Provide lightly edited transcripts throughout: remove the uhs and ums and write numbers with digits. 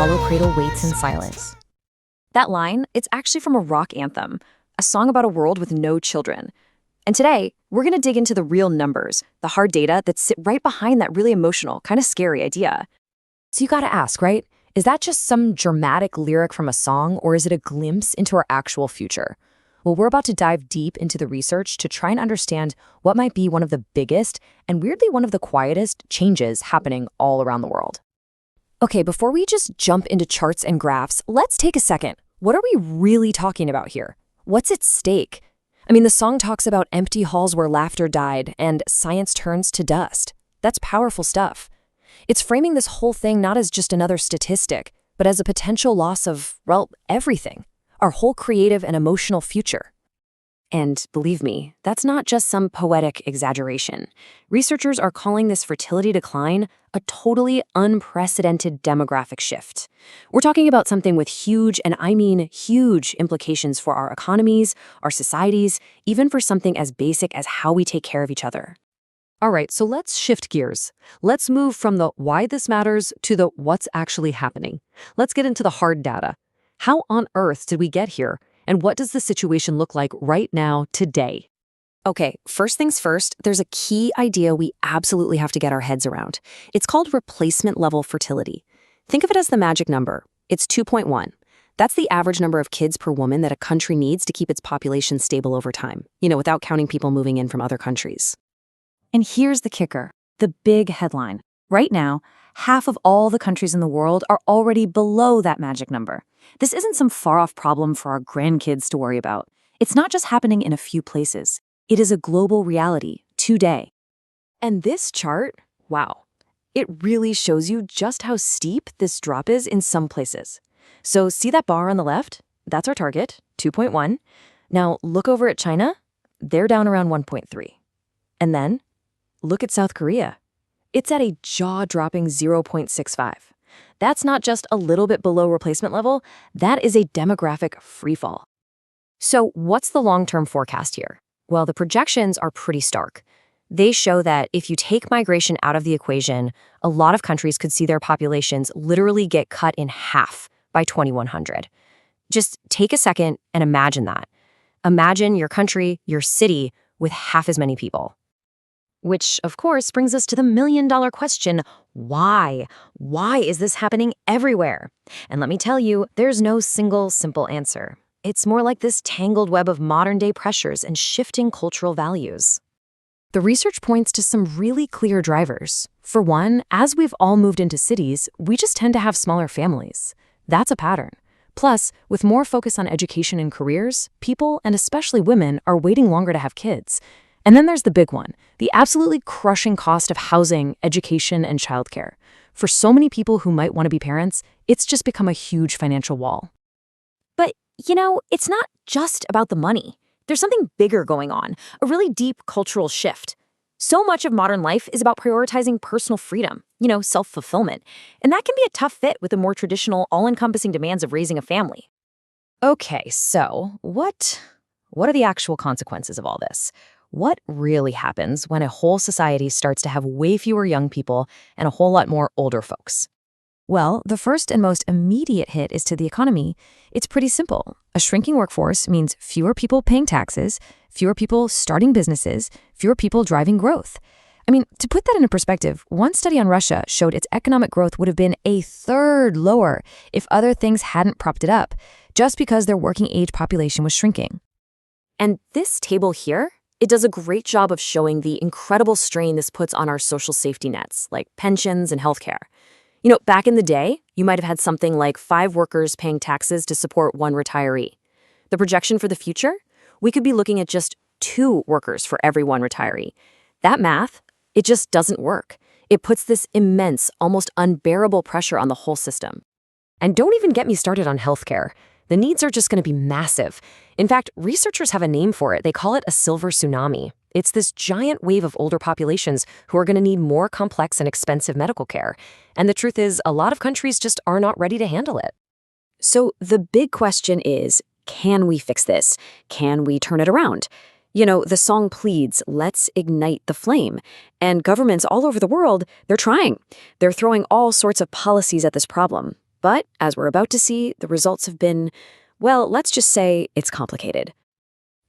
hollow cradle waits in silence. That line, it's actually from a rock anthem, a song about a world with no children. And today, we're going to dig into the real numbers, the hard data that sit right behind that really emotional, kind of scary idea. So you got to ask, right? Is that just some dramatic lyric from a song, or is it a glimpse into our actual future? Well, we're about to dive deep into the research to try and understand what might be one of the biggest and weirdly one of the quietest changes happening all around the world. Okay, before we just jump into charts and graphs, let's take a second. What are we really talking about here? What's at stake? I mean, the song talks about empty halls where laughter died and science turns to dust. That's powerful stuff. It's framing this whole thing not as just another statistic, but as a potential loss of, well, everything. Our whole creative and emotional future. And believe me, that's not just some poetic exaggeration. Researchers are calling this fertility decline a totally unprecedented demographic shift. We're talking about something with huge, and I mean huge, implications for our economies, our societies, even for something as basic as how we take care of each other. All right, so let's shift gears. Let's move from the why this matters to the what's actually happening. Let's get into the hard data. How on earth did we get here? And what does the situation look like right now, today? Okay, first things first, there's a key idea we absolutely have to get our heads around. It's called replacement level fertility. Think of it as the magic number. It's 2.1. That's the average number of kids per woman that a country needs to keep its population stable over time, without counting people moving in from other countries. And here's the kicker, the big headline. Right now, half of all the countries in the world are already below that magic number. This isn't some far-off problem for our grandkids to worry about. It's not just happening in a few places. It is a global reality, today. And this chart, wow, it really shows you just how steep this drop is in some places. So see that bar on the left? That's our target, 2.1. Now look over at China. They're down around 1.3. And then look at South Korea. It's at a jaw-dropping 0.65. That's not just a little bit below replacement level, that is a demographic freefall. So what's the long-term forecast here? Well, the projections are pretty stark. They show that if you take migration out of the equation, a lot of countries could see their populations literally get cut in half by 2100. Just take a second and imagine that. Imagine your country, your city, with half as many people. Which, of course, brings us to the million-dollar question, why? Why is this happening everywhere? And let me tell you, there's no single, simple answer. It's more like this tangled web of modern-day pressures and shifting cultural values. The research points to some really clear drivers. For one, as we've all moved into cities, we just tend to have smaller families. That's a pattern. Plus, with more focus on education and careers, people, and especially women, are waiting longer to have kids. And then there's the big one, the absolutely crushing cost of housing, education, and childcare. For so many people who might want to be parents, it's just become a huge financial wall. But, it's not just about the money. There's something bigger going on, a really deep cultural shift. So much of modern life is about prioritizing personal freedom, self-fulfillment. And that can be a tough fit with the more traditional, all-encompassing demands of raising a family. Okay, so what are the actual consequences of all this? What really happens when a whole society starts to have way fewer young people and a whole lot more older folks? Well, the first and most immediate hit is to the economy. It's pretty simple. A shrinking workforce means fewer people paying taxes, fewer people starting businesses, fewer people driving growth. I mean, to put that into perspective, one study on Russia showed its economic growth would have been a third lower if other things hadn't propped it up, just because their working age population was shrinking. And this table here, it does a great job of showing the incredible strain this puts on our social safety nets, like pensions and healthcare. Back in the day, you might have had something like 5 workers paying taxes to support 1 retiree. The projection for the future? We could be looking at just 2 workers for every 1 retiree. That math, it just doesn't work. It puts this immense, almost unbearable pressure on the whole system. And don't even get me started on healthcare. The needs are just going to be massive. In fact, researchers have a name for it. They call it a silver tsunami. It's this giant wave of older populations who are going to need more complex and expensive medical care. And the truth is, a lot of countries just are not ready to handle it. So the big question is, can we fix this? Can we turn it around? The song pleads, let's ignite the flame. And governments all over the world, they're trying. They're throwing all sorts of policies at this problem. But, as we're about to see, the results have been, well, let's just say it's complicated.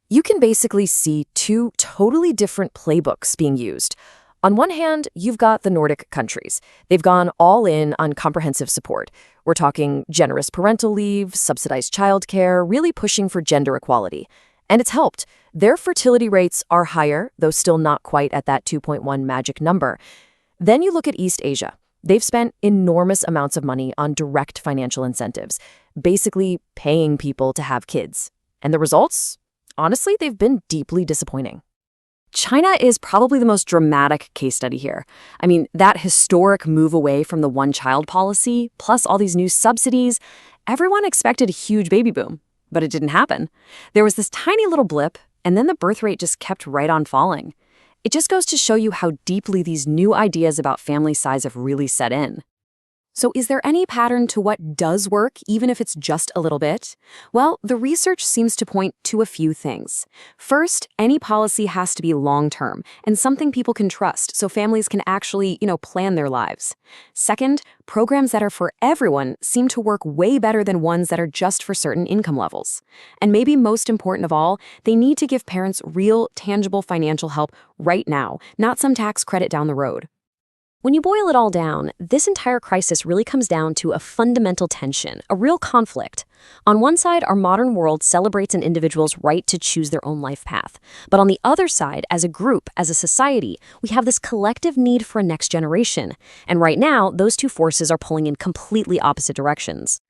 You can basically see two totally different playbooks being used. On one hand, you've got the Nordic countries. They've gone all in on comprehensive support. We're talking generous parental leave, subsidized childcare, really pushing for gender equality. And it's helped. Their fertility rates are higher, though still not quite at that 2.1 magic number. Then you look at East Asia. They've spent enormous amounts of money on direct financial incentives, basically paying people to have kids. And the results? Honestly, they've been deeply disappointing. China is probably the most dramatic case study here. I mean, that historic move away from the one-child policy, plus all these new subsidies, everyone expected a huge baby boom, but it didn't happen. There was this tiny little blip, and then the birth rate just kept right on falling. It just goes to show you how deeply these new ideas about family size have really set in. So is there any pattern to what does work, even if it's just a little bit? Well, the research seems to point to a few things. First, any policy has to be long-term and something people can trust so families can actually, plan their lives. Second, programs that are for everyone seem to work way better than ones that are just for certain income levels. And maybe most important of all, they need to give parents real, tangible financial help right now, not some tax credit down the road. When you boil it all down, this entire crisis really comes down to a fundamental tension, a real conflict. On one side, our modern world celebrates an individual's right to choose their own life path. But on the other side, as a group, as a society, we have this collective need for a next generation. And right now, those two forces are pulling in completely opposite directions.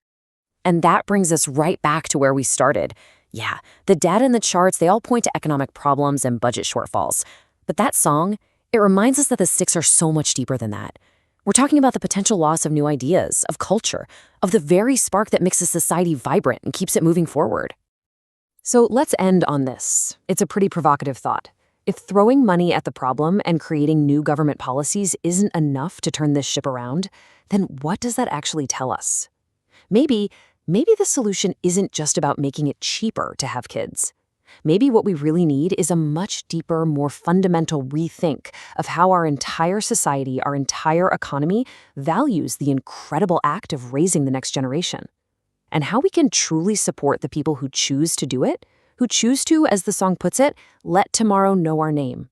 And that brings us right back to where we started. Yeah, the data and the charts, they all point to economic problems and budget shortfalls. But that song, it reminds us that the stakes are so much deeper than that. We're talking about the potential loss of new ideas, of culture, of the very spark that makes a society vibrant and keeps it moving forward. So let's end on this. It's a pretty provocative thought. If throwing money at the problem and creating new government policies isn't enough to turn this ship around, then what does that actually tell us? Maybe the solution isn't just about making it cheaper to have kids. Maybe what we really need is a much deeper, more fundamental rethink of how our entire society, our entire economy, values the incredible act of raising the next generation. And how we can truly support the people who choose to do it, who choose to, as the song puts it, let tomorrow know our name.